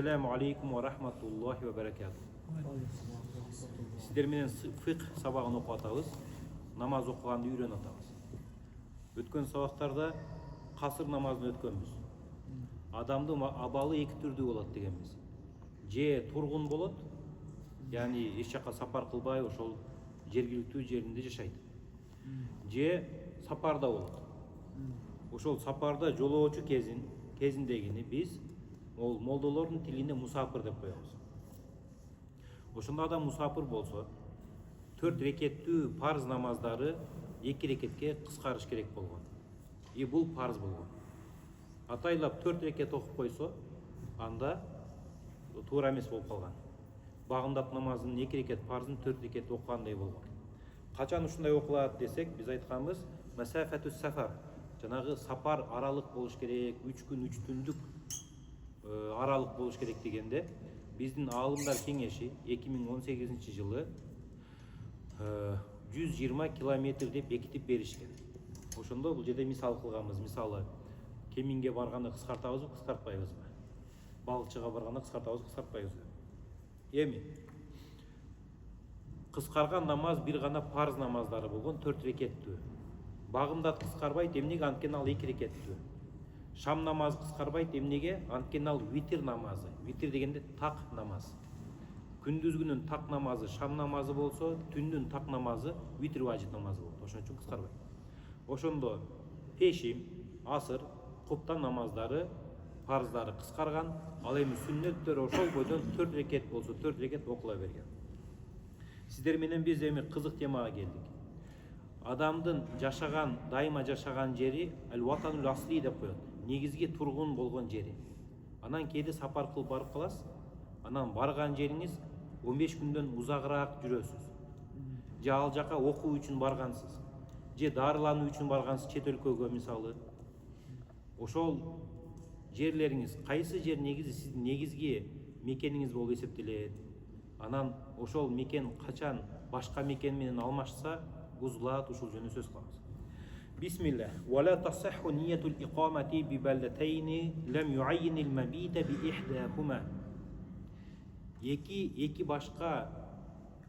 Assalamu alaikum wa rahmatullahi wa barakatuh. Сіздер менен фиқх сабағын оқып атабыз. Намаз оқығанды үйреніп атабыз. Өткен сабақтарда қасыр намазын өткенбіз. Адамдың абалы екі түрді болады дегенбіз. Же тұрғын болады, яғни еш жаққа сапар қылбай, ошол жергиликтүү жеринде жашайды. Же сапарда болады. Ошол сапарда жолоочу кезиндегини биз ол молдолордун тилинде мусапыр деп коебуз. Ошондо адам мусапыр болсо, 4 рекеттүү парыз намаздары 2 рекетке кыскарыш керек болгон. Бул парыз болгон. Атайлап 4 рекет окуп койсо, анда туура эмес болуп калган. Багымдап намазын 2 рекет парызын 4 рекет окугандай болгон. Качан ушундай окулат десек, биз айтканбыз, масафатус сафар. Жанагы сапар аралык болуш керек, 3 күн 3 түндүк аралык болуш керек дегенде, биздин аалымдар кеңеши 2018 жылы 120 километр деп бекитип беришкен. Ошондо бул жерде мисал кылганбыз. Мисалы, Кеминге барганда кыскартабызбы, кыскартпайбызбы? Балыкчыга барганда кыскартабызбы, кыскартпайбызбы? Эми кыскарган намаз бир гана парыз намаздары болгон 4 рекеттүү. Багымдат кыскарбайт, эмнеге? Анткени ал 2 рекеттүү. Шам намазы кыскарбайт, эмнеге? Анткени ал витир намазы. Витир дегенде так намаз. Күндүзгүнүн так намазы шам намазы болсо, түндүн так намазы витир важип намазы болот. Ошон үчүн кыскарбайт. Ошондо пешим, асыр, куптан намаздары, парыздары кыскарган, ал эми сүннөттөр ошол бойдон 4 рекет болсо 4 рекет окула берген. Сиздер менен биз эми кызык темага келдик. Адамдын жашаган, дайыма жашаган жери ал-ватанул асли деп коет. Негизги тургун болгон жери. Анан кээде сапар кылып барып каласыз. Анан барган жериңиз 15 күндөн узагыраак жүрөсүз. Же ал жака окуу үчүн баргансыз. Же дарылануу үчүн баргансыз чет өлкөгө мисалы. Ошол жерлериңиз кайсы жер негизи сиздин негизги мекениңиз болуп эсептелет. Анан ошол мекен качан башка мекен менен алмашса, бузулат, ушул жөнүндө сөз кылабыз. Бисмилlah. Вала тасахху ниятул иқамати би балдатайни лам юаййинил мабита би ихдахума. Эки башка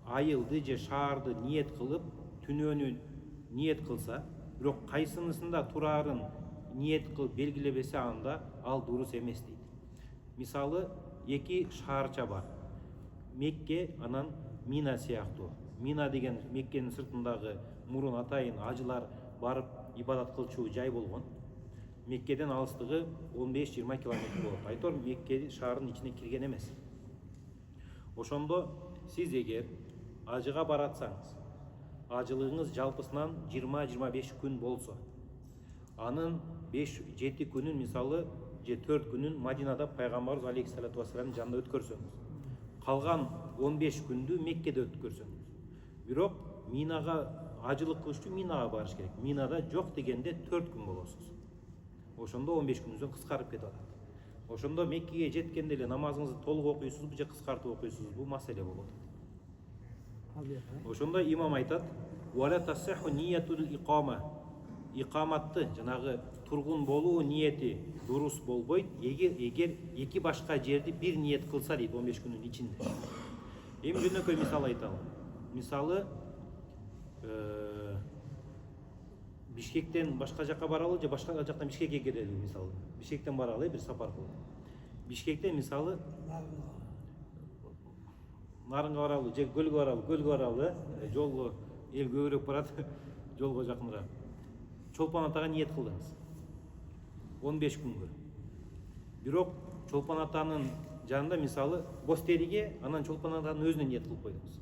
айылды же шаарды ниет кылып, түнөнү ниет кылса, бирок кайсынысында турарын ниет кылып белгилебесе, анда ал дурус эмес дейт. Мисалы, эки шаарча бар. Мекке, анан Мина сыяктуу. Мина деген Меккенин сыртындагы мурун атайын ажылар барып ибадат кылчу жай болгон. Меккеден алыстыгы 15-20 километр болот. Айтор Мекке шаардын ичине кирген эмес. Ошондо сиз эгер ажыга баратсаңыз, ажылыгыңыз жалпысынан 20-25 күн болсо, анын 5-7 күнүн мисалы же 4 күнүн Мадинада пайгамбарыбыз алейхиссалату вассаламдын жанында өткөрсөңүз, калган 15 күндү Меккеде өткөрсөңүз. Бирок Минага ажылык кылыш үчүн Минага барыш керек. Минада жок дегенде 4 күн болосуз. Ошондо 15 күнүздөн кыскарып кетип атат. Ошондо Меккеге жеткенде эле намазыңызды толук окуйсузбу же кыскартып окуйсузбу? Бул маселе болот. Ошондо имам айтат: "Вала тасахху ниятул иқама." Икаматты, жанагы тургун болуу ниети дурус болбойт, эгер эки башка жерди бир ниет кылса дейт 15 күнүн ичинде. Эми жөнөкөй мисал айталы. Мисалы, Бишкектен башка жакка баралы же башка жактан Бишкекке келели мисалы. Бишкектен баралы бир сапар кылып. Бишкектен мисалы Нарынга баралы же көлгө баралы, жолго эл көбүрөөк барат, жолго жакыныраак. Чолпон атага ниет кылдыңыз 15 күнгө. Бирок Чолпон атанын жанында мисалы Бостериге, анан Чолпон атанын өзүнө ниет кылып койдуңуз.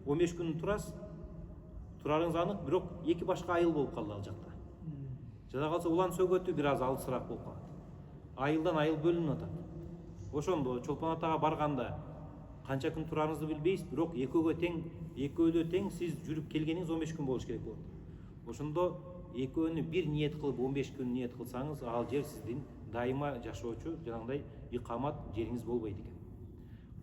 15 күн турасыз, турарыңыз анык, бирок эки башка айыл болуп калды ал жакта. Жада калса Улан Сөгөтү бир аз алысыраак болуп калат. Айылдан айыл бөлүнүп атат. Ошондо Чолпон атага барганда канча күн турарыңызды билбейсиз, бирок экөөдө тең сиз жүрүп келгениңиз 15 күн болуш керек болот. Ошондо экөөнү бир ниет кылып 15 күн ниет кылсаңыз, ал жер сиздин дайыма жашоочу жанагындай икамат жериңиз болбойт экен.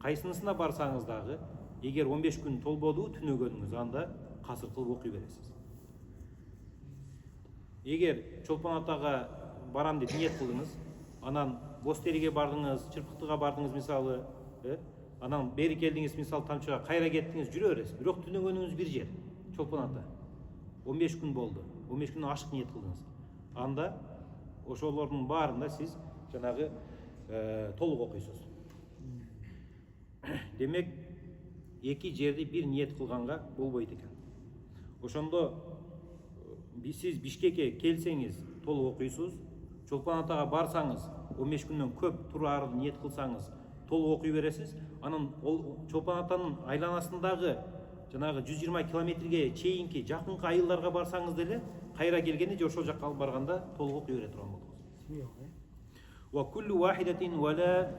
Кайсынысына барсаңыз дагы, эгер 15 күн толбоду түнөгөнүңүз, анда касыр кылып окуй бересиз. Эгер Чолпон атага барам деп ниет кылдыңыз, анан Бостериге бардыңыз, Чырпыктыга бардыңыз мисалы, анан бери келдиңиз мисалы Тамчыга, кайра кеттиңиз, жүрө бересиз. Бирок түнөгөнүңүз бир жер, Чолпон Ата. 15 күн болду. 15 күн ашык ниет кылдыңыз. Анда ошолордун баарында сиз жанагы толук окуйсуз. Демек, эки жерди бир ниет кылганга болбойт экен. Ошондо сиз Бишкекке келсеңиз, толук окуйсуз. Чолпон Атага барсаңыз, 15 күндөн көп турарды ниет кылсаңыз, толук окуй бересиз. Анан Чолпон Атанын айланасындагы жанагы 120 километрге чейинки жакынкы айылдарга барсаңыз деле, кайра келгенде же ошол жакка алып барганда толук окуй бере турган болдуңуз. Ва куллу вахидатин вала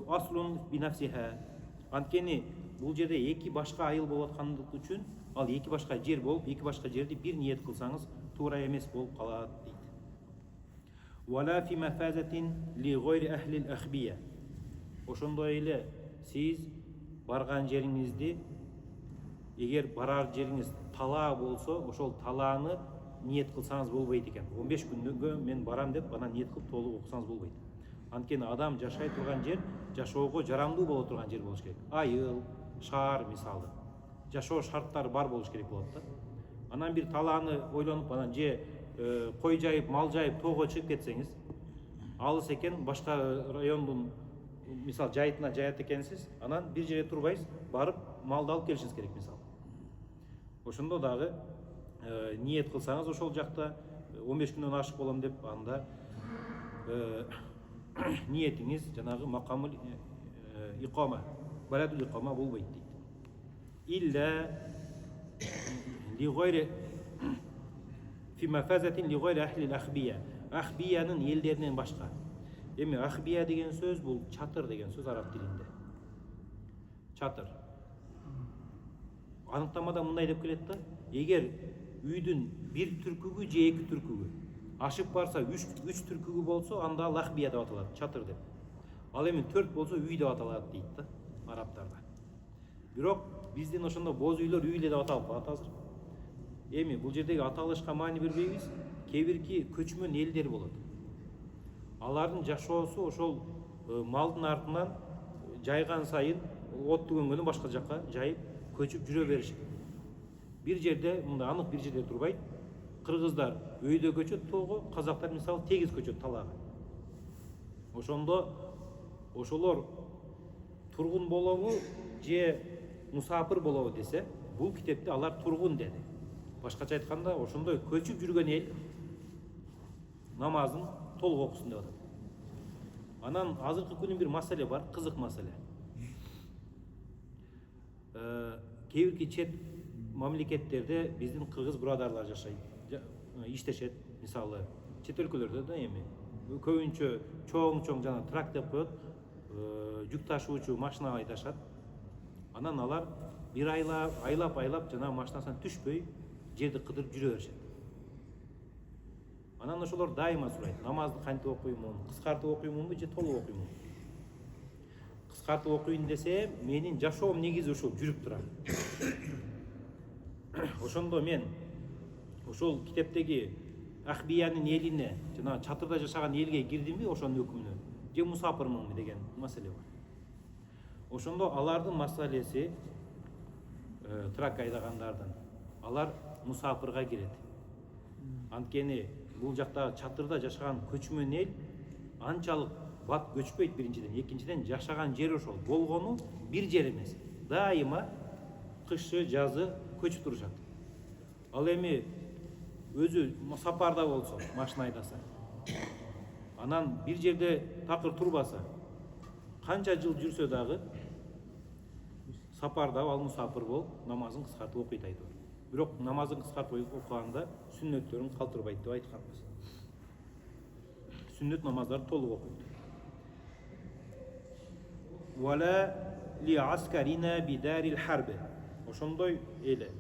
аслун бинafsiha. Анткени бул жерде эки башка айыл болуп аткандык үчүн, ал эки башка жер болуп, эки башка жерди бир ниет кылсаңыз, туура эмес болуп калат дейт. Вала фи мафазатин ли гойри ахли al-akhbiya. Ошондой эле сиз барган жериңизди, эгер барар жериңиз талаа болсо, ошол талааны ниет кылсаңыз болбойт экен. 15 күнгө мен барам деп анан ниет кылып толук окусаңыз болбойт. Анткени адам жашай турган жер жашоого жарамдуу боло турган жер болуш керек. Айыл, шаар мисалы. Жашоо шарттары бар болуш керек болот да. Анан бир талааны ойлонуп, анан же кой жайып, мал жайып тоого чыгып кетсеңиз, алыс экен, башка райондун мисалы жайытына жаят экенсиз, анан бир жерде турбайсыз, барып малды алып келишиңиз керек мисалы. Ошондо дагы ниет кылсаңыз ошол жакта 15 күндөн ашык болом деп, анда ниетиңиз жанагы макамыл икома, баладул икома болбойт дейт. Илля ли гойри фи мафазатин ли гойри ахли al-akhbiya. Ахбиянын элдеринен башка. Эми ахбия деген сөз бул чатыр деген сөз араб тилинде. Чатыр. Аныктамада мындай деп келет да, эгер үйдүн бир түркүгү же эки түркүгү ашып барса 3 түркүгү болсо, анда лахбия деп аталат, чатыр деп. Ал эми 4 болсо үй деп аталат дейт да арабтарда. Бирок биздин ошондо боз үйлөр үй деп аталып калат азыр. Эми бул жердеги аталышка маани бербейбиз. Кээ бирки көчмөн элдер болот. Алардын жашоосу ошол малдын артынан жайган сайын от түгөнгөндөн башка жакка жайып көчүп жүрө беришет. Бир жерде, мында анык бир жерде турбайт. Кыргыздар өйдө көчөт тоого, казактар мисалы тегиз көчөт талаага. Ошондо ошолор тургун болобу же мусапыр болобу десе, бул китепте алар тургун деди. Башкача айтканда, ошондой көчүп жүргөн эл намазын толук окусун деп атат. Анан азыркы күнүн бир маселе бар, кызык маселе. Кээ бирки чет мамлекеттерде биздин кыргыз бурадарлар жашайт, иштешет, мисалы чет өлкөлөрдө да эми көбүнчө чоң жана трак деп коет, жүк ташуучу машина айдашат. Анан алар бир айлап жана машинасынан түшпөй жерди кыдырып жүрө беришет. Анан ошолор дайыма сурайт, намазды кантип окуймун, кыскартып окуймунбу же толук окуймун? Кыскартып окуйн десе, менин жашоом негизи ушул жүрүп турат. Ошондо мен ошол китептеги Ахбиянын элине, жана чатырда жашаган элге кирдимби ошонун өкүмүнө, же мусапырмынбы деген маселе бар. Ошондо алардын маселеси трак айдагандардын, алар мусапырга кирет. Анткени бул жакта чатырда жашаган көчмөн эл анчалык бат көчпөйт биринчиден, экинчиден жашаган жери ошол болгону бир жер эмес. Дайыма кышы, жазы көчүп турушат. Ал эми өзү сапарда болсо, машина айдаса, анан бир жерде такыр турбаса, канча жыл жүрсө дагы сапарда ал мусапыр болуп, намазын кыскартып окуйт айтор. Бирок намазын кыскартып окуганда сүннөттөрүн калтырбайт деп айтканбыз. Сүннөт намаздарды толук окуйт. Вала ли аскарина бидарил харби. Ошондой эле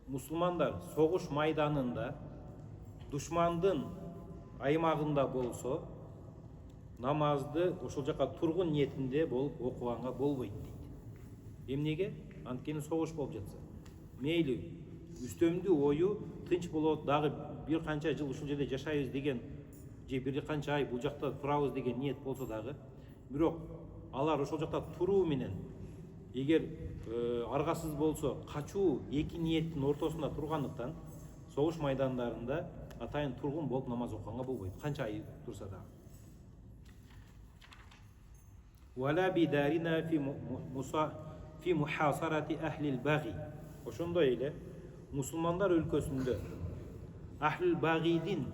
мусулмандар согуш майданында душмандын аймагында болсо, намазды ошол жака тургун ниетинде болуп окуганга болбойт дейт. Эмнеге? Анткени согуш болуп жатса. Мейли үстөмдүү ою тынч болот, дагы бир канча жыл ушул жерде жашайбыз деген же бир канча ай бул жакта турабыз деген ниет болсо дагы, бирок алар ошол жакта туруу менен эгер аргасыз болсо качуу эки ниеттин ортосунда тургандыктан согуш майдандарында атайын тургун болуп намаз окуганга болбойт, канча ай турса дагы. Вала бидарина фи мухасарати ахлил баги. Ошондой эле мусулмандар өлкөсүндө ахлил багидин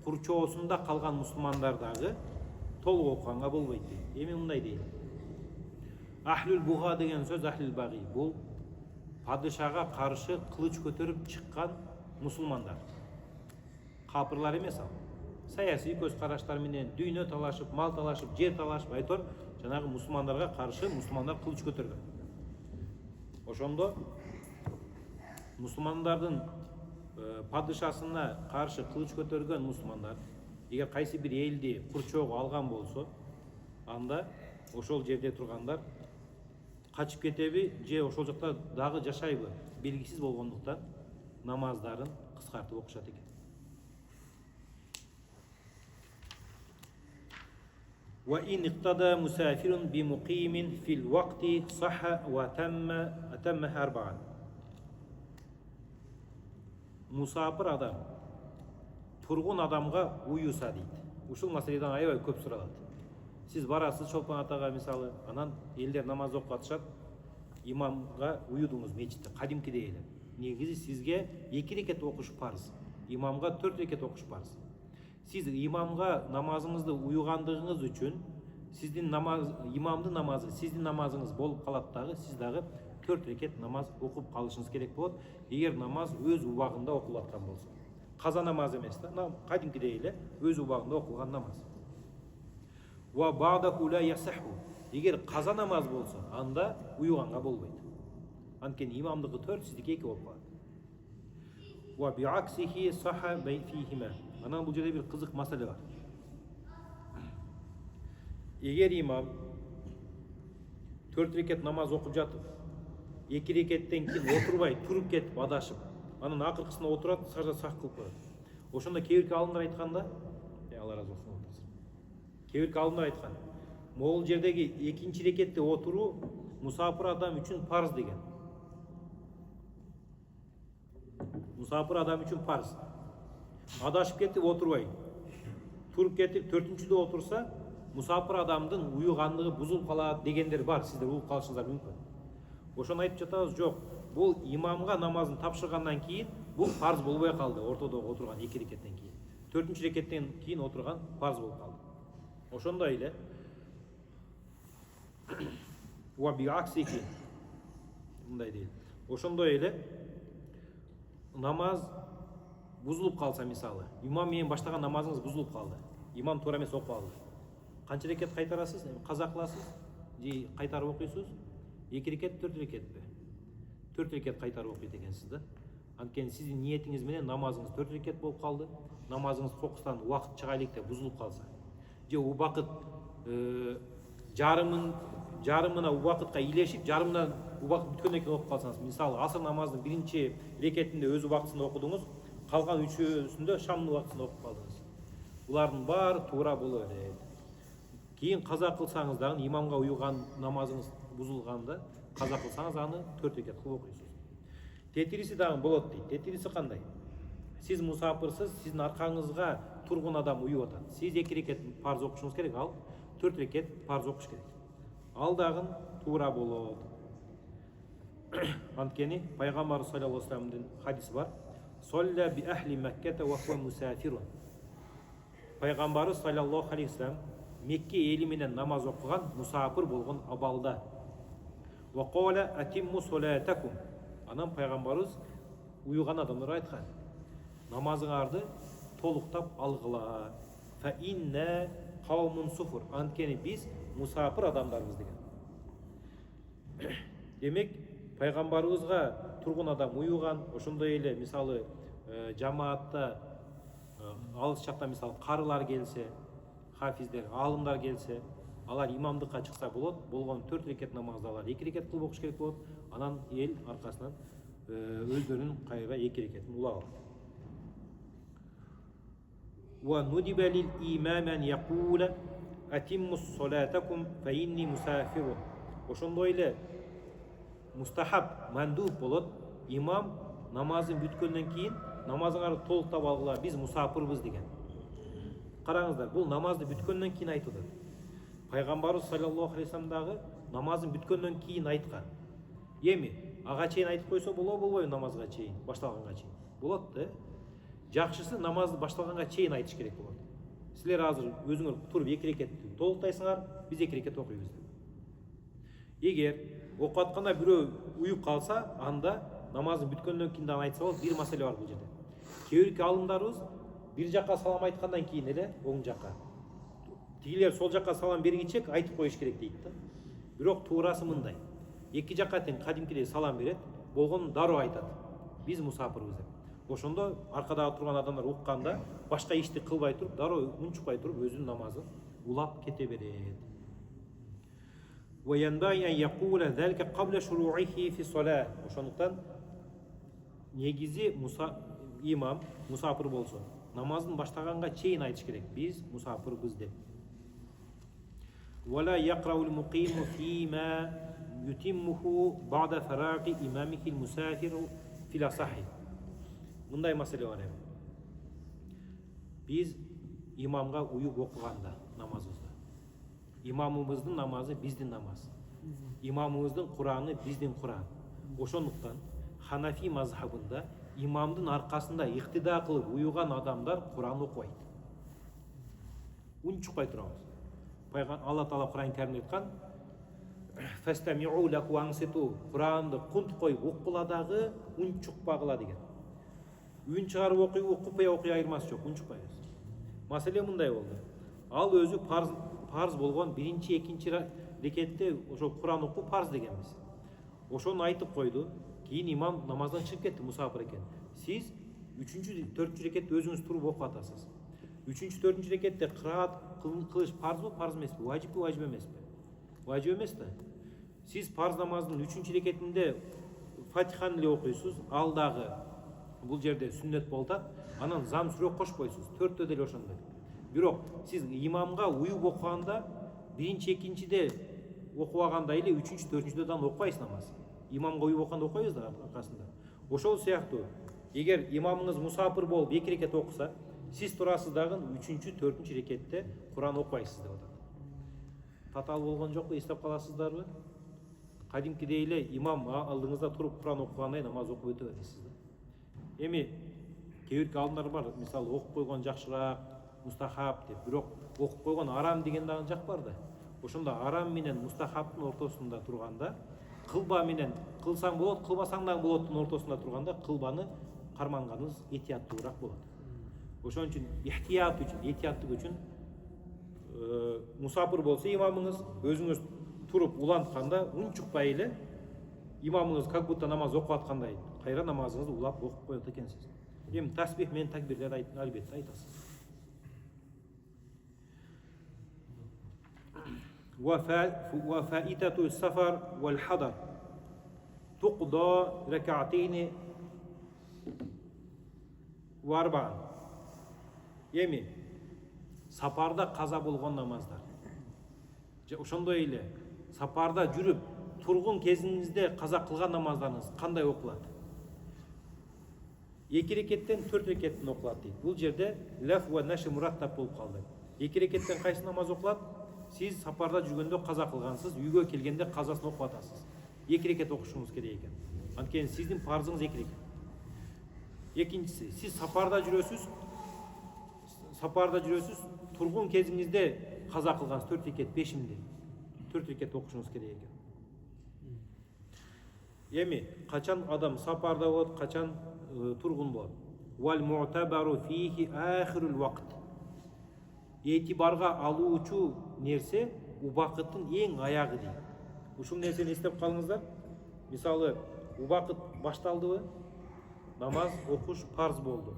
курчоосунда калган мусулмандар дагы толук окуганга болбойт дейт. Эми мындай дейт. Ахлил буга деген сөз ахлил баги бул падышага каршы кылыч көтөрүп чыккан мусулмандар. Капырлар эмес ал. Саясий көз караштар менен дүйнө талашып, мал талашып, жер талашып, айтор жанагы мусулмандарга каршы мусулмандар кылыч көтөргөн. Ошондо мусулмандардын падышасына каршы кылыч көтөргөн мусулмандар эгер кайсы бир элди курчоого алган болсо, анда ошол жерде тургандар качып кетеби же ошол жакта дагы жашайбы белгисиз болгондуктан намаздарын кыскартып окушат экен. وإن اقتدى مسافر بمقيم في الوقت صح وأتمها أربعا. Мусапыр адам тургун адамга уюса дейт. Ушул маселеден аябай көп суралат. Сиз барасыз Чолпон атага мисалы, анан элдер намаз окуп атышат, имамга уюдуңуз мечитте кадимкидей эле. Негизи сизге 2 рекет окуш парыз, имамга 4 рекет окуш парыз. Сиз имамга намазыңызды уюгандыгыңыз үчүн сиздин имамдын намазы сиздин намазыңыз болуп калат дагы, сиз дагы 4 рекет намаз окуп калышыңыз керек болот, эгер намаз өз убагында окулуп аткан болсо. Каза намаз эмес да, кадимкидей эле өз убагында окулган намаз. Ва ба'даху ла ясаху. Эгер каза намаз болсо, анда уюганга болбойт. Анткени имамдыгы 4, сиздики 2 болуп калат. Ва би'аксихи саха фихима. Анан бул жерде бир кызык маселе бар. Эгер имам 4 рекет намаз окуп жатып, 2 рекеттен кийин отурбай туруп кетип адашып, анан акыркысына отурат, сажда сак кылып коет. Ошондо кээ-бир алымдар айтканда, Алла разы болсун отурсун. Кээ-бир алымдар айткан, могул жердеги 2 рекетте отуруу мусапыр адам үчүн парыз деген. Мусапыр адам үчүн парыз. Адашып кетип отурбай, туруп кетип 4-чүдө отурса, мусапыр адамдын уюгандыгы бузулуп калат дегендер бар, сиздер угуп калышыңыздар мүмкүн. Ошону айтып жатабыз, жок. Бул имамга намазын тапшыргандан кийин бул парыз болбой калды, ортодо отурган 2 рекеттен кийин. 4-чү рекеттен кийин отурган парыз болуп калды. Ошондой эле ва би'аксихи мындай дейт. Ошондой эле намаз бузулуп калса, мисалы, имам менен баштаган намазыңыз бузулуп калды. Имам туура эмес окуп алды. Канча рекет кайтарасыз? Каза кыласыз же кайтарып окуйсуз? 2 рекет, 4 рекетпи? 4 рекет кайтарып окуйт экенсиз да. Анткени сиздин ниетиңиз менен намазыңыз 4 рекет болуп калды. Намазыңыз фокустан убакыт чыга элек деп бузулуп калса, же убакыт жарымына убакытка илешип, жарымдан убакыт бүткөндөн кийин окуп калсаңыз, мисалы, асыр намазынын 1 рекетинде өз убактысында окудуңуз, калган 3-үсүндө шамдын убактысында окуп калдыңыз. Булардын баары туура боло берет. Кийин каза кылсаңыз дагы имамга уюган намазыңыз бузулганда, каза кылсаңыз аны 4 рекет кылып окуйсуз. Тетириси дагы болот дейт. Тетириси кандай? Сиз мусапырсыз, сиздин аркаңызга тургун адам уюп атат. Сиз 2 рекет парз окушуңуз керек, ал 4 рекет парз окуш керек. Ал дагы туура болот. Анткени пайгамбар саллаллаху алейхи вассаламдын хадиси бар. Солля би ахли Макката ва хуа мусафирун. Пайгамбарыбыз саллаллаху алейхи вассалам Мекке эли менен намаз окуган мусафир болгон абалда. Ва кала атимму солатакум. Анан пайгамбарыбыз уюган адамдарга айткан: намазыңарды толуктап алгыла. Фа инна каумун суфур. Анткени биз мусафир адамдарбыз деген. Демек, пайгамбарыбызга тургун адам уюган, ошондой эле мисалы жамаатта алыс жакта мисалы карылар келсе, хафиздер, алымдар келсе, алар имамдыкка чыкса болот, болгон 4 рекет намазды алар 2 рекет кылып окуш керек болот, анан эл аркасынан өздөрүнүн кайра 2 рекетин улап алат. Wa nudiba lil imam an yaqula atimmu salatakum fa inni musafirun. Ошондой эле мустахаб, мандуб болот. Имам намазын бүткөндөн кийин намазыңарды толуктап алгыла, биз мусафирбиз деген. Караңыздар, бул намазды бүткөндөн кийин айтылды. Пайгамбарыбыз саллаллаху алейхи вассалам дагы намазын бүткөндөн кийин айткан. Эми ага чейин айтып койсо болобойбу намазга чейин, башталганга чейин? Болот да. Жакшысы намазды башталганга чейин айтыш керек болот. Силер азыр өзүңөр туруп 2 рекетти толуктайсыңар, биз 2 рекет окуйбуз. Эгер окуп атканда бирөө уюп калса, анда намазын бүткөндөн кийин аны айтса болот. Бир маселе бар бул жерде. Кээ бир алымдарыбыз бир жакка салам айткандан кийин эле оң жакка, тигилер сол жакка салам бергичек айтып коюш керек дейт да. Бирок туурасы мындай. 2 жакка тең кадимкидей салам берет, болгон дароо айтат. Биз мусафирбиз деп. Ошондо аркадагы турган адамдар укканда башка ишти кылбай туруп, дароо унчукпай туруп өзүнүн намазын улап кете берет. وينبغي أن يقول ذلك قبل شروعه في الصلاة. Ошондуктан негизи имам мусафир болсо, намазын баштаганга чейин айтыш керек. Биз мусафирбиз деп. ولا يقرأ المقيم فيما يتمه بعد فراغ إمامه المسافر في الأصح. Мындай маселе бар эми. Биз имамга уюп окуганда намазыбызды. Имамыбыздын намазы биздин намаз. Имамыбыздын Кураны биздин Куран. Ошондуктан Ханафи мазхабында имамдын аркасында иктида кылып уюган адамдар Куран окубайт. Унчукпай турабыз. Алла Таала Куран Каримде айткан: "Фастамиу лаху анситу", Куранды кунт коюп окула дагы унчукпагыла деген. Үн чыгарып окуйбу, окупай окуй айырмасы жок, унчукпайбыз. Маселе мындай болду. Ал өзү парз болгон 1-2 рекетте ошо Куран окуу парз дегенбиз. Ошону айтып койду. Кийин имам намаздан чыгып кетти, мусафир экен. Сиз 3-4 рекетте өзүңүз туруп окуп атасыз. 3-4 рекетте кыраат кылыш парзбы, парз эмеспи? Важиппи, важип эмеспи? Важип эмес да. Сиз парз намаздын 3 рекетинде Фатиханы эле окуйсуз, ал дагы бул жерде сүннет болот, анан зам сүрө кошпойсуз. 4тө деле ошондой. Бирок сиз имамга уюп окуганда 1-2-де окубаганда эле 3-4-дө да окубайсыз намаз. Имамга уюп окуганда окуйбуз да аркасында. Ошол сыяктуу, эгер имамыңыз мусафир болуп 2 рекет окуса, сиз турасыз дагы 3-4 рекетте Куран окубайсыз деп атат. Татаал болгон жокпу, эстеп каласыздарбы? Кадимкидей эле имам алдыңызда туруп Куран окугандай намаз окуп өтө бересиз да. Эми кээ бир алымдар бар, мисалы окуп койгон жакшыраак, мустахаб деп, бирок окуп койгон арам деген дагы жак бар да. Ошондо арам менен мустахабтын ортосунда турганда, кылба менен кылсаң болот, кылбасаң да болоттун ортосунда турганда, кылбаны карманганыңыз этияттуураак болот. Ошон үчүн этияттык үчүн мусафир болсо имамыңыз, өзүңүз туруп улантканда унчукпай эле имамыңыз как будто намаз окуп аткандай кайра намазыңызды улап окуп коет экенсиз. Эми тасбих менен такбирлер албетте айтасыз. وفائتة السفر والحضر تقضى ركعتين واربعا. Эми сапарда каза болгон намаздар. Ошондой эле сапарда жүрүп тургун кезиңизде каза кылган намаздарыңыз кандай окулат? 2 рекеттен 4 рекеттен окулат дейт. Бул жерде лаф ва наши мураттаб болуп калды. 2 рекеттен кайсы намаз окулат? Сиз сапарда жүргөндө каза кылгансыз, үйгө келгенде казасын окуп атасыз. 2 рекет окушуңуз керек экен. Анткени сиздин парзыңыз 2 рекет. Экинчиси, сиз сапарда жүрөсүз, тургун кезиңизде каза кылгансыз 4 рекет, 5-имди 4 рекет окушуңуз керек экен. Эми качан адам сапарда болот, качан тургун болот? Вал му'табару фихи ахирул вакт. Этибарга алуучу нерсе убакыттын эң аягы дейт. Ушул нерсени эстеп калыңыздар. Мисалы, убакыт башталдыбы? Намаз окуш парз болду.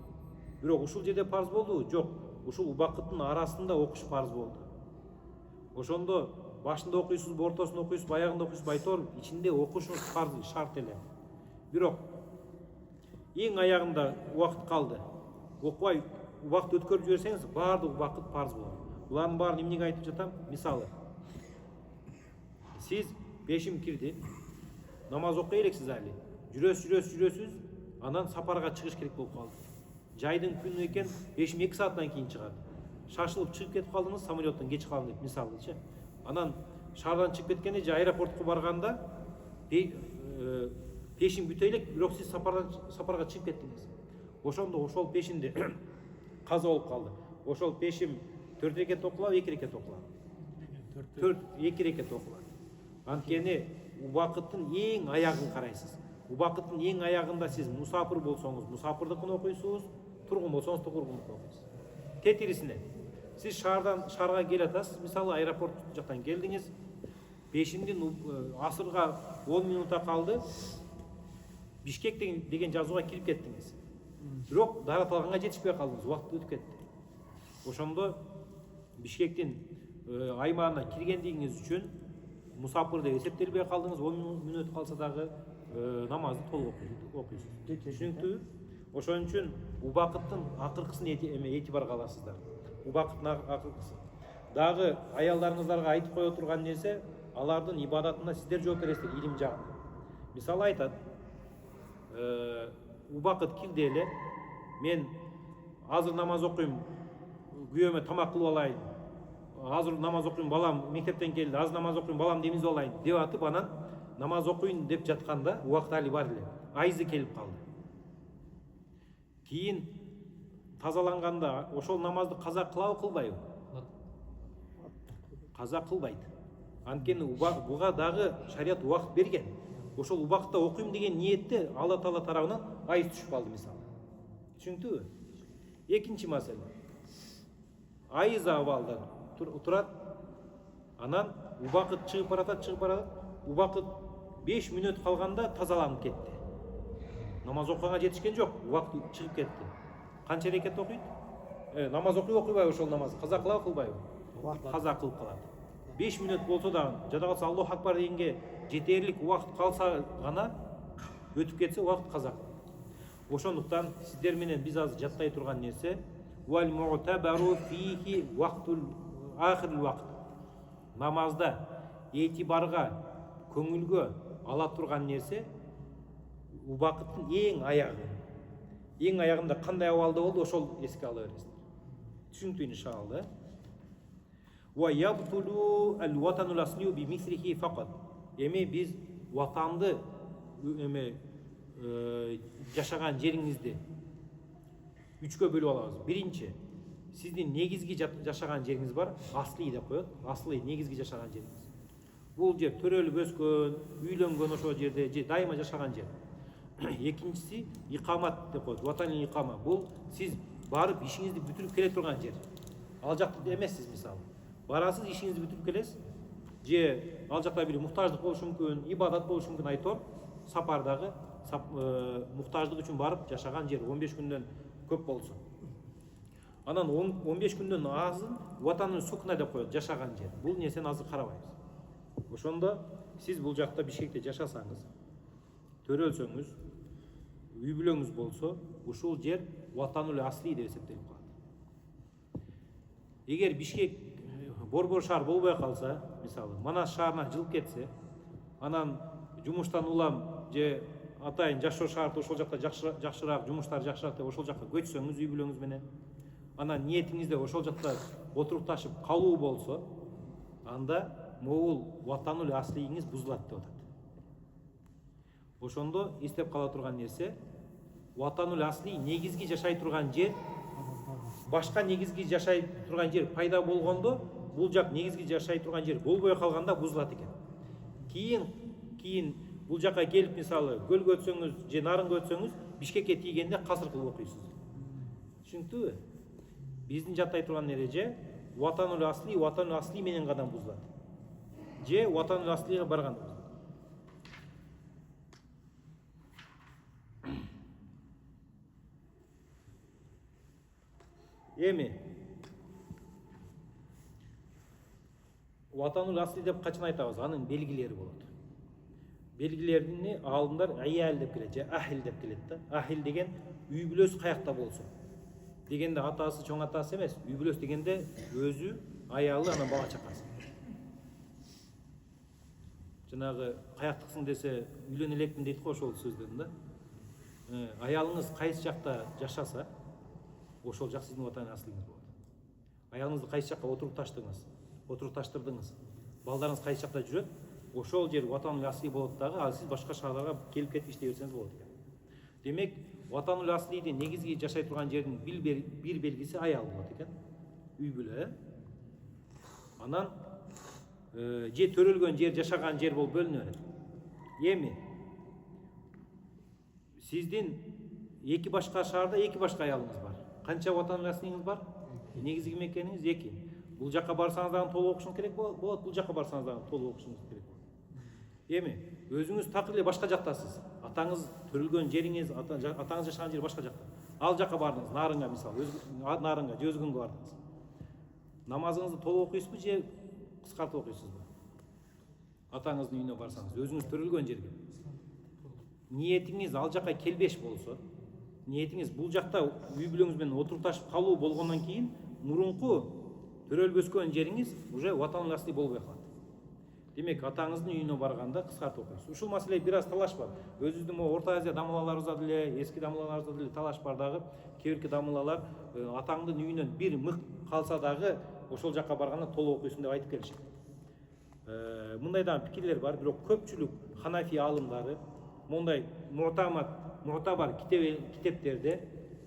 Бирок ушул жерде парз болдубу? Жок. Ушул убакыттын арасында окуш парз болду. Ошондо башында окуйсуз, ортосунда окуйсуз, аягында окуйсуз, айтор ичинде окушуңуз парз, шарт эле. Бирок Ең аяғында уақыт қалды. Оқпай уақыт өткөрүп жіберсеңіз, барлық уақыт парыз болады. Бұлардың барын емнеге айтып жатам? Мысалы, сіз пешім кирди, намаз оқи элексиз әлі. Жүрөсүз, анан сапарға шығыш керек болып қалды. Жайдың күні екен, пешім 2 сааттан кейін шығады. Шашылып шығып кетіп қалдыңыз, самолеттен кеч қалдың деп, мысалы ше. Анан шаардан шығып кеткенде же аэропортқа барғанда пешим бүтө элек, бирок сиз сапарға шығып кеттиңиз. Ошондо ошол пешимде каза болуп калды. Ошол пешим 4 рекет окулат, 2 рекет окулат. 2 рекет окулат. Анткени убакыттын эң аягын карайсыз. Убакыттын эң аягында сиз мусафир болсоңуз, мусафирдикин окуйсуз, тургун болсоңуз, тургундукун окуйсуз. Тетирисине сиз шаарга келе атасыз, мисалы аэропорт жактан келдиңиз, пешимдин асырга 10 минута калды, Бишкек деген жазууга кирип кеттиңиз. Бирок дараталганга жетишпей калдыңыз, убакыт өтүп кетти. Ошондо Бишкектин аймагына киргендигиңиз үчүн мусафир деп эсептелбей калдыңыз, 10 мүнөт калса дагы намазды толук окуйсуз. Түшүнүктүүбү? Ошон үчүн убакыттын акыркысын этибарга аласыздар. Убакыттын акыркысы. Дагы аялдарыңыздарга айтып кое турган нерсе, алардын ибадатына сиздер жооп бересиздер, илим жагында. Мисалы айтат, убакыт кирди эле, мен азыр намаз окуйм, күйөөмө тамак кылып алайын, азыр намаз окуйм, балам мектептен келди, азыр намаз окуйм, балам демиз алайын деп атып, анан намаз окуйн деп жатканда убакыт али бар эле, айызы келип калды. Кийин тазаланганда ошол намазды каза кылабы, кылбайбы? Каза кылбайт. Анткени буга дагы шарият убакыт берген. Ошол убакытта окуйм деген ниетте Алла Таала тарабынан айыз түшүп калды, мисалы. Түшүнүктүбү? Экинчи маселе. Айыз абалда турат, анан убакыт чыгып баратат, убакыт 5 мүнөт калганда тазаланып кетти. Намаз окуганга жетишкен жок, убакыт чыгып кетти. Канча рекет окуйт? Намаз окуйбайбы ошол намаз? Каза кылабы, кылбайбы? Каза кылып калат. 5 мүнөт болсо да, жада калса Аллаху акбар дегенге жетерлик убакыт калса гана өтүп кетсе убакыт каза. Ошондуктан сиздер менен биз азыр жаттай турган нерсе вал му'табару фихи вақтул ахирил вақт. Намазда этибарга, көңүлгө ала турган нерсе убакыттын эң аягы. Эң аягында кандай абалда болду, ошол эске ала бересиздер. Түшүнүктүү иншалла. Ва ябтулу ал-ватанул аслию би мислихи фақат. Эми биз ватанды жашаган жериңизди үчкө бөлүп алабыз. Биринчи, сиздин негизги жашаган жериңиз бар, асли деп коет. Асли негизги жашаган жериңиз. Бул жер төрөлүп өскөн, үйлөнгөн ошол жерде же дайыма жашаган жер. Экинчиси икамат деп коет. Ватанил икама. Бул сиз барып ишиңизди бүтүрүп келе турган жер. Ал жакта эмессиз, мисалы. Барасыз, ишиңизди бүтүрүп келесиз. Же ал жакта бир муктаждык болушу мүмкүн, ибадат болушу мүмкүн, айтор. Сапардагы муктаждык үчүн барып жашаган жер 15 күндөн көп болсун. Анан 15 күндөн азын ватанын сукна деп коет, жашаган жер. Бул нерсени азыр карабайбыз. Ошондо сиз бул жакта Бишкекте жашасаңыз, төрөлсөңүз, үй бүлөңүз болсо, ушул жер ватанул асли деп эсептелип калат. Эгер Бишкек борбор шаар болбой калса, мисалы, Манас шаарына жылып кетсе, анан жумуштан улам же атайын жашоо шаарты ошол жакта жакшыраак, жумуштар жакшыраак деп ошол жакка көчсөңүз үй бүлөңүз менен, анан ниетиңизде ошол жакта отурукташып калуу болсо, анда могул ватанул аслиңиз бузулат деп атат. Ошондо эстеп кала турган нерсе, ватанул асли негизги жашай турган жер, башка негизги жашай турган жер пайда болгондо, бул жак негизги жашай турган жер болбой калганда бузулат экен. Кийин бул жакка келип, мисалы, көлгө өтсөңүз же нарынга өтсөңүз, Бишкекке тийгенде касыр кылып окуйсуз. Түшүнүктүүбү? Биздин жаттай турган эреже ватанул асли менен гана бузулат. Же ватанул аслига барганда бузулат. Эми ватанул асли деп качан айтабыз? Анын белгилери болот. белгилерини аалымдар аял деп келет же ахил деп келет да. Ахил деген үй бүлөсү каякта болсун дегенде атасы чоң атасы эмес, үй бүлөсү дегенде өзү, аялы, анан бала чакасы. Жанагы каяктыксың десе үйлөнө элекмин дейт го, ошол сөздөн да. Аялыңыз кайсы жакта жашаса, ошол жак сиздин ватан аслиңиз болот. Аялыңызды кайсы жакка отурукташтырдыңыз, балдарыңыз кайсы жакта жүрөт, ошол жер ватан асли болот дагы, ал сиз башка шаарларга келип кетип иштей берсеңиз болот экен. Демек, ватан аслийди негизги жашай турган жердин бир белгиси аял болот экен, үй бүлө. Анан же төрөлгөн жер, жашаган жер болуп бөлүнө берет. Эми сиздин эки башка шаарда эки башка аялыңыз бар. Канча ватан аслиңиз бар? Негизги мекениңиз 2. Бул жакка барсаңыз дагы толук окушуңуз керек болот, бул жакка барсаңыз дагы толук окушуңуз керек болот. Эми өзүңүз такыр эле башка жактасыз. Атаңыз төрөлгөн жериңиз, атаңыз жашаган жер башка жакта. Ал жакка бардыңыз, Нарынга мисалы, Нарынга же Өзгөнгө бардыңыз. Намазыңызды толук окуйсузбу же кыскартып окуйсузбу? Атаңыздын үйүнө барсаңыз, өзүңүз төрөлгөн жерге. Ниетиңиз ал жакка келбеш болсо, ниетиңиз бул жакта үй бүлөңүз менен отурукташып калуу болгондон кийин, мурунку төрөлбөскөн жериңиз уже ватан асли болбой калат. Демек, атаңыздын үйүнө барганда кыскартып окуйсуз. Ушул маселе бир аз талаш бар. Өзүбүздүн Орто Азия дамылаларыбызда деле, эски дамылаларыбызда деле талаш бар дагы. Кээ бирки дамылалар атаңдын үйүнөн бир мык калса дагы ошол жакка барганда толук окуйсуң деп айтып келишет. Мындай дагы пикирлер бар, бирок көпчүлүк Ханафи аалымдары мондай муътабар китептерде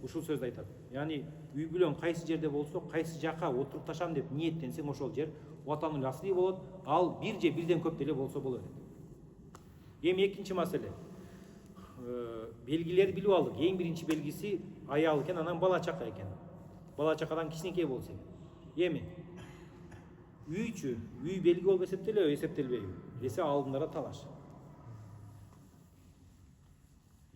ушул сөздү айтат. Яни үй бүлөң кайсы жерде болсо, кайсы жакка отурукташам деп ниеттенсең, ошол жер ватанул асли болот. Ал бир же бирден көп деле болсо боло берет. Эми экинчи маселе. Белгилерди билип алдык. Эң биринчи белгиси аял экен, анан бала чака экен. Бала чакадан кичинекей болсо. Эми үйчү, үй белги болуп эсептелеби, эсептелбейби десе аалымдарга талаш.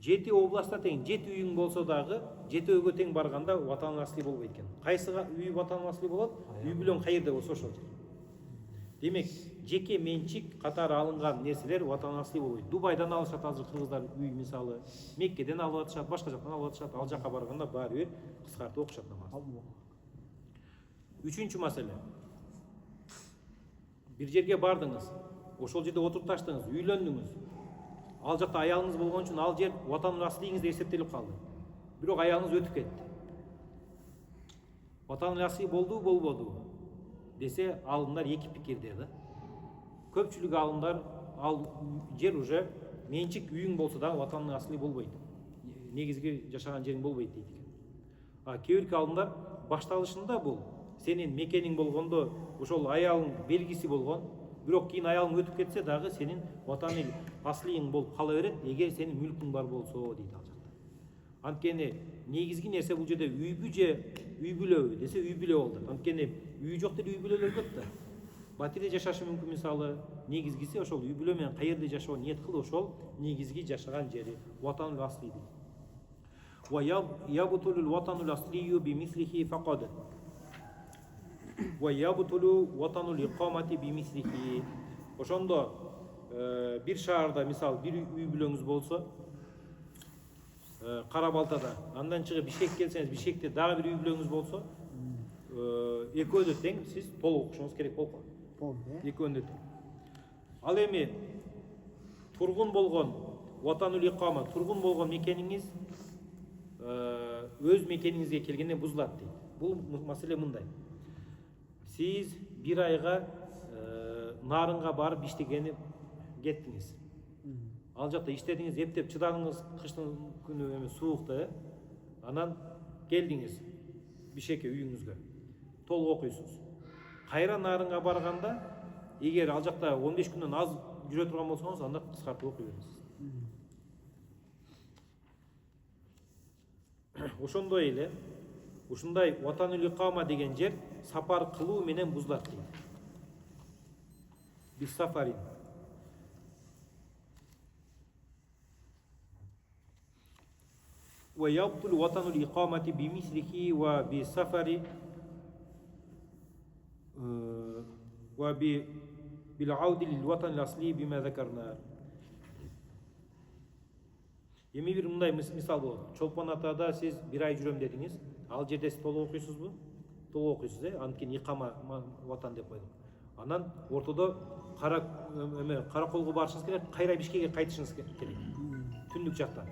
7 областта тең 7 үйүң болсо дагы 7 өйгө тең барганда ватан асли болбойт экен. Кайсы үй ватан асли болот? Үй бүлөң каерде болсо ошол жер. Демек, жеке менчик катары алынган нерселер ватан асли болбойт. Дубайдан алышат азыр кыргыздар үй мисалы, Меккеден алып атышат, башка жактан алып атышат, ал жакка барганда баары бир кыскартып окушат намаз. Үчүнчү маселе. Бир жерге бардыңыз, ошол жерде отурукташтыңыз, үйлөндүңүз. Ал жакта аялыңыз болгон үчүн ал жер ватан аслиңиз деп эсептелип калды. Бирок аялыңыз өтүп кетти. Ватан асли болду, болбоду десе, аалымдар эки пикирде да. Көпчүлүк аалымдар ал жер уже менчик үйүң болсо да ватан асли болбойт. Негизги жашаган жериң болбойт дейт экен. Кээ бирки аалымдар башталышында бул сенин мекениң болгондо ошол аялың белгиси болгон, бирок кийин аялың өтүп кетсе дагы сенин ватан аслиң болуп кала берет, эгер сенин мүлкүң бар болсо дейт ал жакта. Анткени негизги нерсе бул жерде үйбү же үй бүлөбү десе, үй бүлө болду. Анткени үй жок деле үй бүлөлөр көп да. Батирде жашашы мүмкүн мисалы, негизгиси ошол үй бүлө менен каерде жашоо ниет кылып, ошол негизги жашаган жери ватан асли дейт. Ва ябтулул ватанул аслию бимислихи фақад. Ва ябтулу ватанул иқамати бимислихи. Ошондо бир шаарда мисалы бир үй бүлөңүз болсо, Кара Балтада, андан чыгып Бишкекке келсеңиз, Бишкекте дагы бир үй бүлөңүз болсо, экөөдө тең сиз толук окушуңуз керек болуп калат. Экөөндө тең. Ал эми тургун болгон ватанул иқама, тургун болгон мекениңиз өз мекениңизге келгенде бузулат дейт. Бул маселе мындай. Сиз бир айга Нарынга барып иштегени кеттиңиз. Ал жакта иштедиңиз, эптеп чыдадыңыз, кыштын күнү эми суукта, анан келдиңиз Бишкекке үйүңүзгө. Толук окуйсуз. Кайра Нарынга барганда, эгер ал жакта 15 күндөн аз жүрө турган болсоңуз, анда кыскартып окуй бересиз. Ошондой эле, ушундай ватанул иқама деген жер сапар кылуу менен бузулат дейт. Бис сафарин. Ва ябтул ватанул иқамати бимислихи ва би сафари ва би бил ауди лил ватан асли бима закарна. Эми бир мындай мисал болот. Чолпон атада сиз 1 ай жүрөм дедиңиз. Ал жерде сиз толук окуйсузбу? Толук окуйсуз, анткени икама ватан деп койдук. Анан ортодо Караколго барышыңыз керек, кайра Бишкекке кайтышыңыз керек. Түндүк жактан.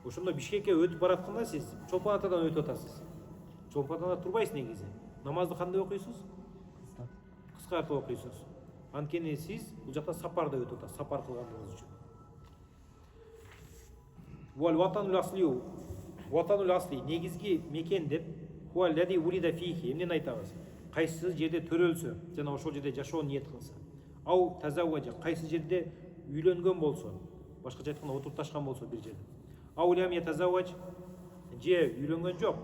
Ошондо Бишкекке өтүп баратканда сиз Чолпон атадан өтүп атасыз. Чолпон атада турбайсыз негизи. Намазды кандай окуйсуз? Кыскартып окуйсуз. Анткени сиз бул жакта сапарда өтүп атасыз, сапар кылгандыгыңыз үчүн. Вал ватанул асли негизги мекен деп хуаллади урида фихи эмнени айтабыз? Кайсы жерде төрөлсө, жана ошол жерде жашоо ниет кылса. Ау тазавважа кайсы жерде үйлөнгөн болсо, башкача айтканда отурташкан болсо бир жерде. Ау лям ятазавваж же үйлөнгөн жок,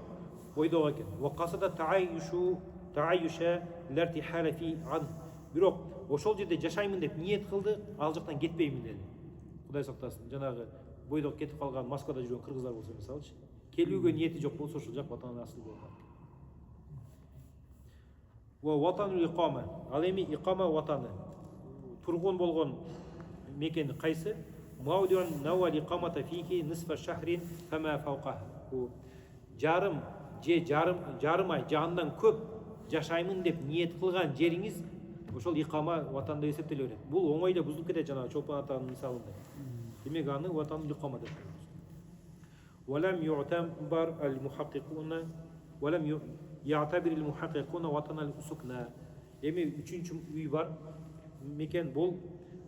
бойдок экен. Ва касада таайюша лартихала фи ан. Бирок ошол жерде жашаймын деп ниет кылды, ал жактан кетпеймин деди. Кудай сактасын. Жанагы бойдок кетип калган Москвада жүргөн кыргыздар болсо мисалчы, келүүгө ниети жок болсо ошол жак ватан асыл болгон. Ва ватанул икама. Ал эми икама ватаны. Тургун болгон мекени кайсы? Маудион навал икамата фихи нисфа шахрин фама фаука. Жарым ай жандан көп жашаймын деп ниет кылган жериңиз ошол икама ватанда эсептеле берет. Бул оңой эле бузулуп кетет жана Чолпон атанын мисалында. Демек аны ватанул икама деп коебуз. Валам ю'табар ал-мухаққиқуна валам я'табир ал-мухаққиқуна ватанал сукна. Эми үчүнчү үй бар. Мекен бул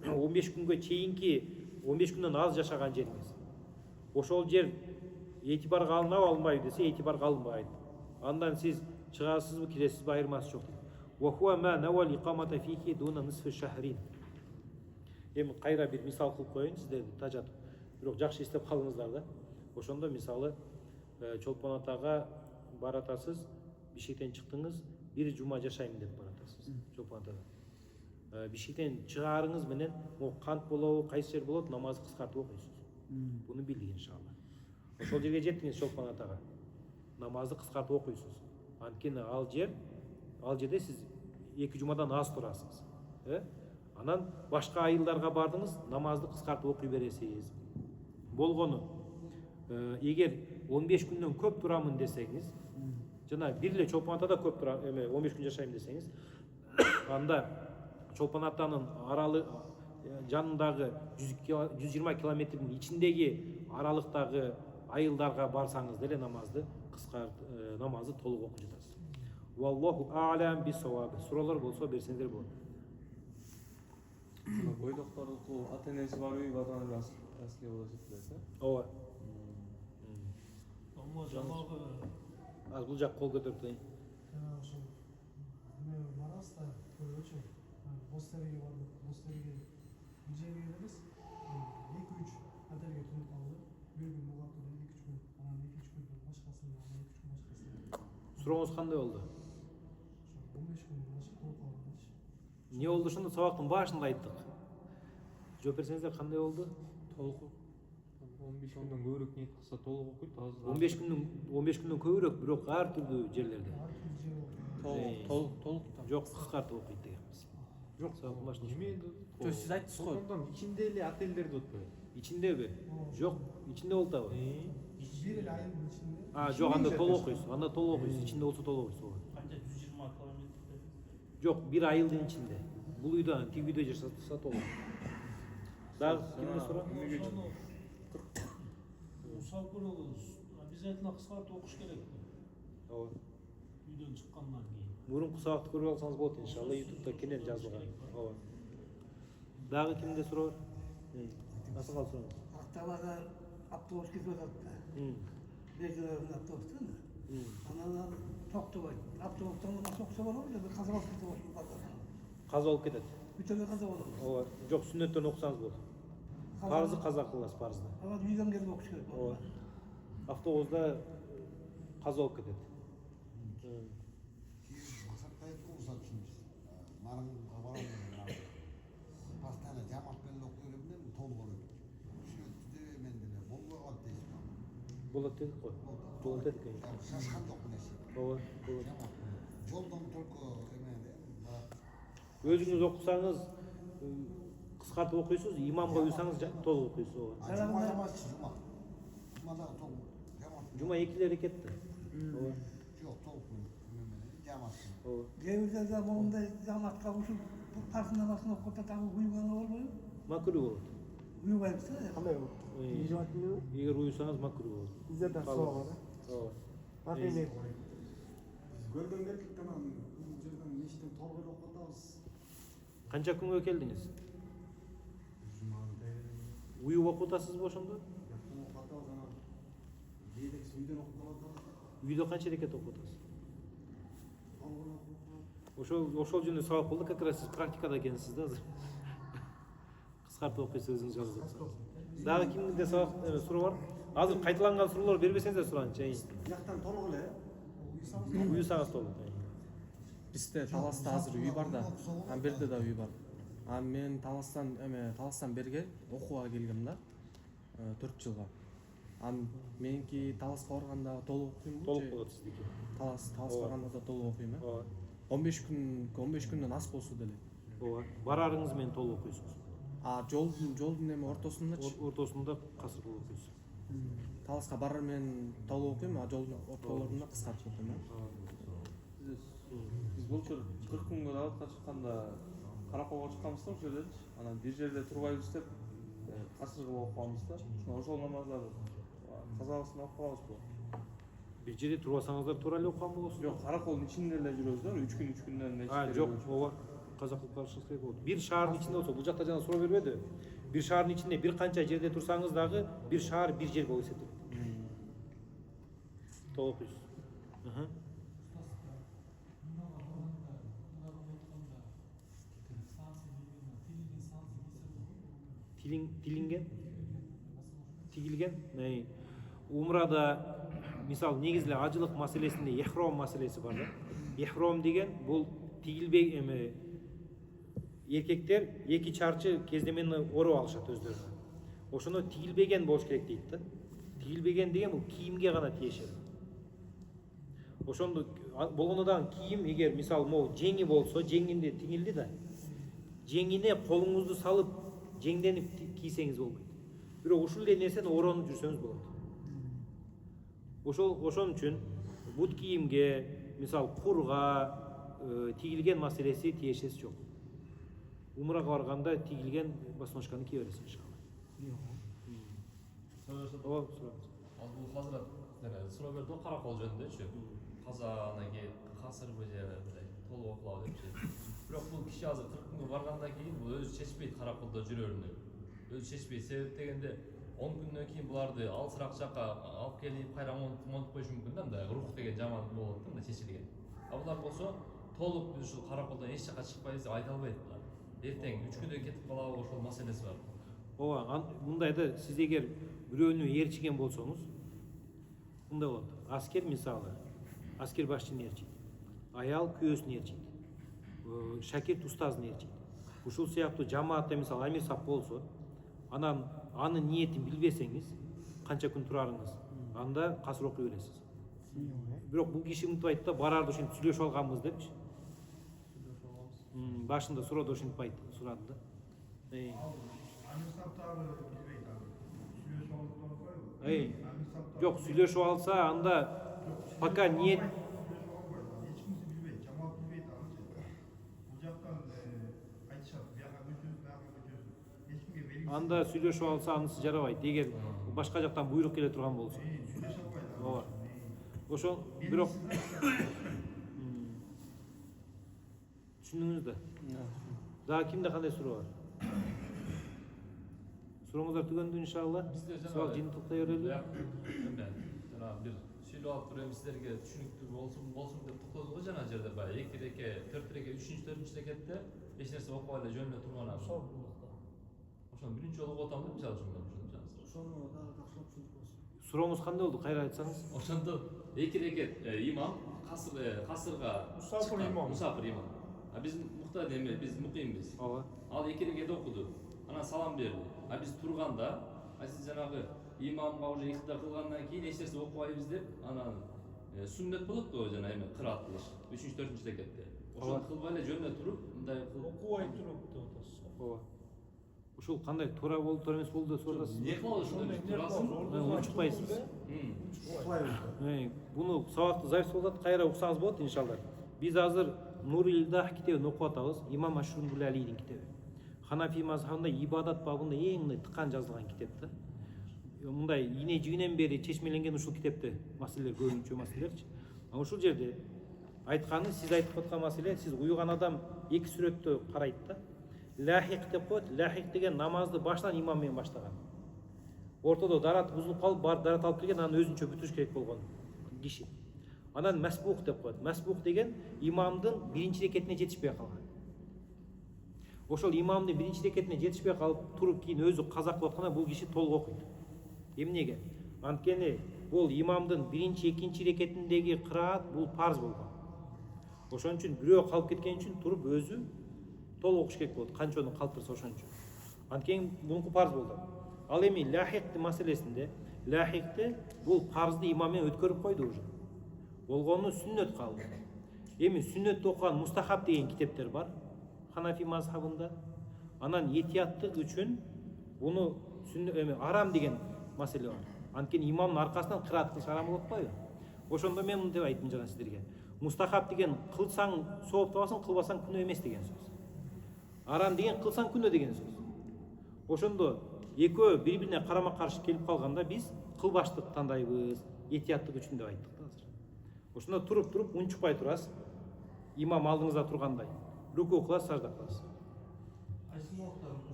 15 күнгө чейинки 15 күндөн аз жашаган жериңиз. Ошол жер этибарга алынабы алынбайбы десе этибарга алынбайт. Андан сиз чыгасызбы киресизби айырмасы жок. Ва хуа ма навал икамата фихи дуна нисфи шахрин. Эми кайра бир мисал кылып коеюн сиздерди тажатып. Бирок жакшы эстеп калыңыздар да. Ошондо мисалы Чолпон атага баратасыз, Бишкектен чыктыңыз, бир жума жашайм деп баратасыз Чолпон атада. Бишкектен чыгарыңыз менен кант болобу, кайсы жер болот, намазды кыскартып окуйсуз. Буну билдик иншалла. Ошол жерге жеттиңиз Чолпон атага. Намазды кыскартып окуйсуз. Анткени ал жерде сиз 2 жумадан аз турасыз. Анан башка айылдарга бардыңыз, намазды кыскартып окуй бересиз. Болгону эгер 15 күндөн көп турамын десеңиз, жана бир эле Чолпон атада көп турам, 15 күн жашайм десеңиз, анда Чолпон атанын аралы жанындагы 120 километрдин ичиндеги аралыктагы айылдарга барсаңыз деле намазды толук окуп жатасыз. Валлаху а'лам бис-саваб. Суроолор болсо берсеңиздер болот. Бойдоктордуку ата энеси бар үй ватаны асли болот дейсиз, Ооба. Амма жанагы Az бул жак кол көтөрүп турайын. ошо эме барабыз да көргөчү. Бостерге бардык. Бостерге бир жерге келебиз. 2-3 отельге түнөп калды. Бир күн буга 2-3 күн, анан 2-3 күн башкасында, анан 2-3 күн башкасында. Сурооңуз кандай болду? Ошо 15 күн башка толуп калгандычы. Не болду ошондо сабактын башында айттык. Жооп берсеңиздер кандай болду? толук 15 күндөн көбүрөөк ниет кылса толук окуйт, азыр 15 күндөн көбүрөөк, бирок ар түрдүү жерлерде. Ар түрдүү жер болду. толук Жок, кыскартып окуйт дегенбиз. жок. Сабактын башында. Жок, сиз айттыңыз го. Ошондон ичинде эле отелдерди өтпөй. Ичиндеби? Жок, ичинде болтабы? Бир эле айылдын ичинде. Жок, анда толук окуйсуз. Анда толук окуйсуз. Ичинде болсо толук окуйсуз. Канча 120 километр. Жок, бир айылдын ичинде. Бул үйдөн тиги үйдө жашаса толук. Дагы кимде суроо? Мусал көрөбүз. Обязательно кыскартып окуш керек. Ооба. Үйдөн чыккандан кийин. Мурунку сабакты көрүп алсаңыз болот иншалла, YouTube'да кенен жазылган. Ооба. Дагы кимде суроо бар? Насыл кал сурооңуз. Актабада автобус кетип атат да. Бекерден автобус да. Анан токтобойт. Автобустан токсо болобу, бир каза болуп кетип. Каза болуп кетет. Бүтөндө каза болот. Ооба. Жок, сүннөттөн окусаңыз болот. Парызды каза кыласыз, парызды. Анан үйдөн келип окуш керек. Ооба. Автобуста каза болуп кетет. Масактай турсат чүнчү. Марың кабарам. Пастана жамап беле окуйрумден тол болот. Шүттү мен деле болбогот дейсиз. Болот дедик го. Болот дедик. Шашкан жок нерсе. Ооба, болот. Жолдон только эмеде. Өзүңүз окусаңыз кыскартып окуйсуз, имамга уйсаңыз толук окуйсуз. Ооба. Cuma namazçı Cuma. Cuma'da tol cemaat. Жума 2 рекетти. Ооба. Yok tol cemaatçı. Ооба. Cevizlerde bolunda cemaat kavuşup parti namazını okuda tabi uyuganı olmuyor. Макруу болот. Uyumayıpsa Кандай болот? Желательно Эгер уйсаңыз макруу болот. биздерден суага да. Ооба. Рахимет. Көлдөн келдик анан бул жерден мечиттен толгой окуп атабыз. Канча күнгө келдиңиз? Жуманды Уюп окуп атасызбы ошондо? жактан окуп атабыз анан кээде үйдөн окуп атабыз. Үйдө канча рекет окуп атасыз? Толгой окуп атабыз. Ошол жөнүндө сабак болду, как раз сиз практикада экенсиз да азыр. Кыскартып окуйсуз өзүңүз жазып жатсаңыз. Дагы кимде сабак суроо бар? Азыр кайталанган суроолор бербесеңиздер суранычы. Жактан толгой эле. Уюсаңыз толук. Бизде Таласта азыр үй бар да, ан берде да үй бар. Мен Таластан берге окууга келгем да 4 жылга. Меники Таласка барганда толук окуйм Толук болот сиздики. Таласка барганда да толук окуйм. Ооба. 15 күндөн аз болсо деле. Ооба. Барарыңыз менен толук окуйсуз. Жолдун ортосундачы. Ортосунда касыр кылып окуйсуз. Таласка барар менен толук окуйм, жолдун ортолорунда кыскартып окуйм. Биз болчу 40 күнгө даватка чыкканда караколго чыкканбыз да ошол жердечи. Анан бир жерде турбайбыз деп касыр кылып окуганбыз да. Ошол намаздарды казабыздан окуп калабызбы? Бир жерде турбасаңыздар туура эле окуган болосуз. Жок, караколдун ичинде эле жүрөбүз да, 3 күндөн Жок, ооба. Каза кылып карашыңыз керек болот. Бир шаардын ичинде болсо, бул жакта жана суроо бербеди. Бир шаардын ичинде бир канча жерде турсаңыз дагы бир шаар бир жер болуп эсептелет. Толук окуйсуз. Тигилген. Умрада мисал негизги ажылык маселесинде эхром маселеси бар да. Эхром деген бул тигилбей эркектер эки чарчы кездемени ороп алышат өздөрүнө. Ошону тигилбеген болуш керек дейт да. Тигилбеген деген бул кийимге гана тиешет. Ошондо болгондо дагы кийим эгер мисал могу жеңи болсо, жеңинде тигилди да. Жеңине колуңузду салып, жеңденип кийсеңиз болбойт. Бирок ушул эле нерсени оронуп жүрсөңүз болот. Ошон үчүн бут кийимге, мисал курга тигилген маселеси тиешеси жок. Умрага барганда тигилген басмашканы кие бересиз иншалла. Ооба, сураңыз. Ал бул Хазрат суроо берди го каракол жөнүндөчү. Казанан кийин касырбы же мындай толук окулабы депчи. Бирок бул киши азыр 40 күнгө баргандан кийин бул өзү чечпейт караколдо жүрөрүнү. Өзү чечпейт. Себеп дегенде 10 күндөн кийин буларды алысыраак жакка алып келип кайра монтуп коюшу мүмкүн да, мындай рух деген жаман болот да, мындай чечилген. А булар болсо толук биз ушул караколдон эч жакка чыкпайбыз деп айта албайт булар. Эртең 3 күндөн кетип калабы, ошол маселеси бар. Ооба, мындай да, сиз эгер бирөөнү ээрчиген болсоңуз, мындай болот. Аскер мисалы, аскер башчыны ээрчийт. Аял күйөөсүн ээрчийт. Шакирт устазын ээрчийт. Ушул сыяктуу жамаатта мисалы амир сап болсо, анан анын ниетин билбесеңиз, канча күн турарыңыз, анда касыр окуй бересиз. Бирок бул киши мынтпайт да, барарды ошентип сүйлөшүп алганбыз депчи. Башында суроодо ошентип айтты, сурады да. Жок, сүйлөшүп алса, анда пока ниет анда сүйлөшүп алса анысы жарабайт. Эгер башка жактан буйрук келе турган болсо. Ооба. Ошол бирок түшүндүңүз да. Дагы кимде кандай суроо бар? Сурооңуздар түгөндү иншалла. Суал жыйынтыктай берели. Жана бир сүйлөп алып туруп сиздерге түшүнүктүү болсун деп токтодук го жана жерде баягы 2 реке, 4 реке, 3-4 рекетте эч нерсе окубай эле жөн эле турган адам. Ошону биринчи жолу окуп атам деп мисалы үчүн. Ошону дагы такшылап түшүндүк болсун. Сурооңуз кандай болду? Кайра айтсаңыз. Ошондо 2 рекет имам касырга Мусафир имам. Мусафир имам. А биз муктад эме, биз мукимбиз. Ооба. Ал 2 рекет окуду. Анан салам берди. А биз турганда, сиз жанагы имамга уже ихтар кылгандан кийин эч нерсе окубайбыз деп, анан сүннөт болот го жана эме кыраат кылыш 3-4 рекетте. Ошону кылбай эле жөн эле туруп, мындай кылып Окубай туруп деп атасыз. Ооба. Ушул кандай туура болду, туура эмес болду деп сурасыз. Не кылабыз ошондой турасын? Унчукпайсыз. Буну сабакты запись болуп атат, кайра уксаңыз болот иншалла. Биз азыр Нур-ил-Dah китебин окуп атабыз. Имам Ашурбул-Алийдин китеби. Ханафи мазхабында ибадат бабында эң мындай тыкан жазылган китеп да. Мындай ийне жигинен бери чечмеленген ушул китепте маселелер, көбүнчө маселелерчи. Ушул жерде айтканы, сиз айтып аткан маселе, сиз уюган адам эки сүрөттө карайт да. Лахик деп коет. Лахик деген намазды башынан имам менен баштаган. Ортодо дарат бузулуп калып, барып дарат алып келген, анан өзүнчө бүтүрүш керек болгон киши. Анан масбух деп коет. Масбух деген имамдын биринчи рекетине жетишпей калган. Ошол имамдын биринчи рекетине жетишпей калып, туруп кийин өзү каза кылып атканда бул киши толук окуйт. Эмнеге? Анткени бул имамдын биринчи, экинчи рекетиндеги кыраат бул парз болгон. Ошон үчүн бирөө калып кеткен үчүн туруп өзү толук окуш керек болот. Канчаны калтырса ошон үчүн. Анткени мунку парз болду. Ал эми лахик маселесинде, лахикти бул парзды имам менен өткөрүп койду уже. Болгону сүннөт калды. Эми сүннөттү окуган мустахаб деген китептер бар Ханафи мазхабында. Анан этияттык үчүн буну арам деген маселе бар. Анткени имамдын аркасынан кыраат кылыш арам болуп атпайбы? Ошондо мен мынтип айттым жана сиздерге. Мустахаб деген кылсаң сооп табасың, кылбасаң күнөө эмес деген сөз. Арам деген кылсаң күнөө деген сөз. Ошондо экөө бири-бирине карама-каршы келип калганда биз кылбаштык тандайбыз, этияттык үчүн деп айттык да азыр. Ошондо туруп унчукпай турасыз. Имам алдыңызда тургандай. Руку кыласыз, сажда кыласыз.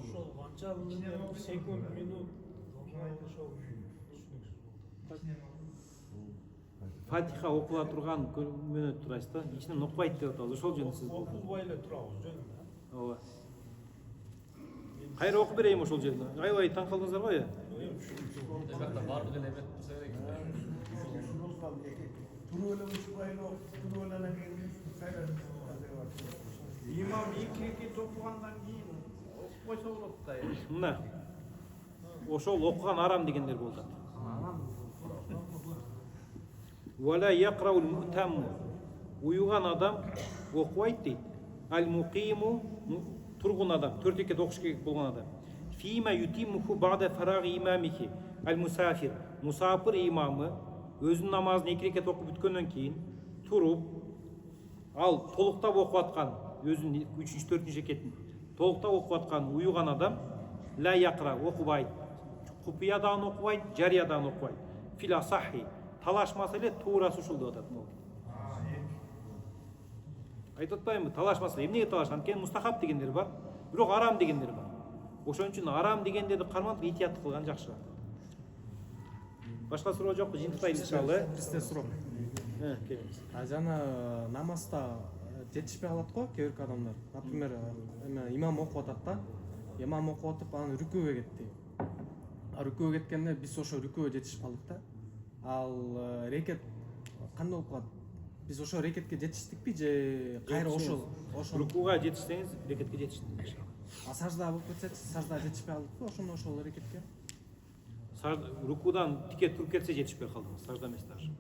Ошол канча секунд, минут ошол Фатиха окула турган мүнөт турасыз да. Ичинен окубайт деп атабыз. Ошол жөнүндө сиз окубай эле турабыз жөнүндө. Ооба. Кайра окуп берейин ошол жерде. Аябай таң калдыңыздар го я? Эбекте бардык эле эбет турса керек. имам эки рекет окугандан кийин окуп койсо болот да. Мына ошол окуган арам дегендер болуп атат. Вала якраул мутамму. Уюган адам окубайт дейт. Ал муқиму тургун адам, 4 рекет окуш керек болгон адам. Фима ютимуху ба'да фараги имамихи. Ал мусафир. Мусафир имамы өзүнүн намазын 2 рекет окуп бүткөндөн кийин туруп, ал толуктап окуп аткан өзүнүн 3-4 рекетин толуктап окуп аткан уюган адам ла якра окубайт. Купиядан окубайт, жариядан окубайт. Фил асахи. Талаш маселе туурасы ушул деп атат могу. Айтып атпаймынбы? Талаш маселе. Эмнеге талаш? Анткени мустахаб дегендер бар, бирок арам дегендер бар. Ошон үчүн арам дегендерди карманып этият кылган жакшыраак. Башка суроо жокпу? Жыйынтыктайлы иншалла. Бизде суроо. Келиңиз. Жана намазда жетишпей калат го кээ бир адамдар. Например, имам окуп атат да. Имам окуп атып анан рүкүүгө кетти. Рүкүүгө кеткенде биз ошо рүкүүгө жетишип калдык да. Ал рекет кандай болуп калат? Биз ошо рекетке жетиштикпи же кайра ошол рукуга жетишсеңиз рекетке жетиштиңиз. Сажда болуп кетсечи, сажда жетишпей калдыкпы ошол рекетке? Рукудан тике туруп кетсе жетишпей калдыңыз, сажда эмес даже.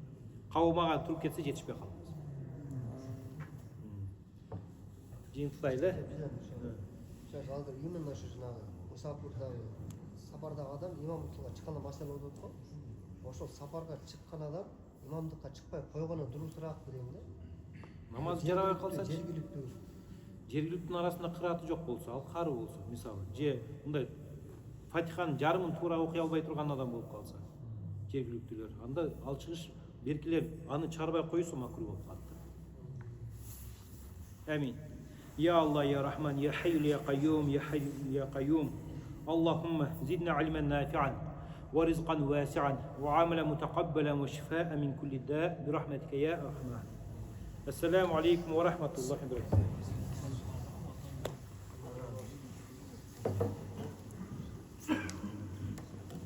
Кабылмага туруп кетсе жетишпей калдыңыз. Жыйынтыктайлы. Азыр именно ошо жанагы мусафирдагы сапардагы адам имамдыкка чыкканда маселе болуп атат го. Ошол сапарга чыккан адам имамдыкка чыкпай койгону дурусураакпы дейм да. Намаз жарабай калсачы, Жергиликтүү арасында кырааты жок болсо, ал кары болсо, мисалы, же мындай Фатиханын жарымын туура окуй албай турган адам болуп калса, жергиликтүүлөр, анда ал чыгыш беркилер аны чыгарбай койсо макруh болуп калат. Амин. يا الله يا رحمن يا حي يا قيوم يا حي يا قيوم اللهم زدنا علما نافعا ورزقا واسعا وعملا متقبلا وشفاء من كل داء برحمتك يا رحمن. السلام عليكم ورحمة الله وبركاته.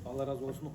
Allah razı olsun.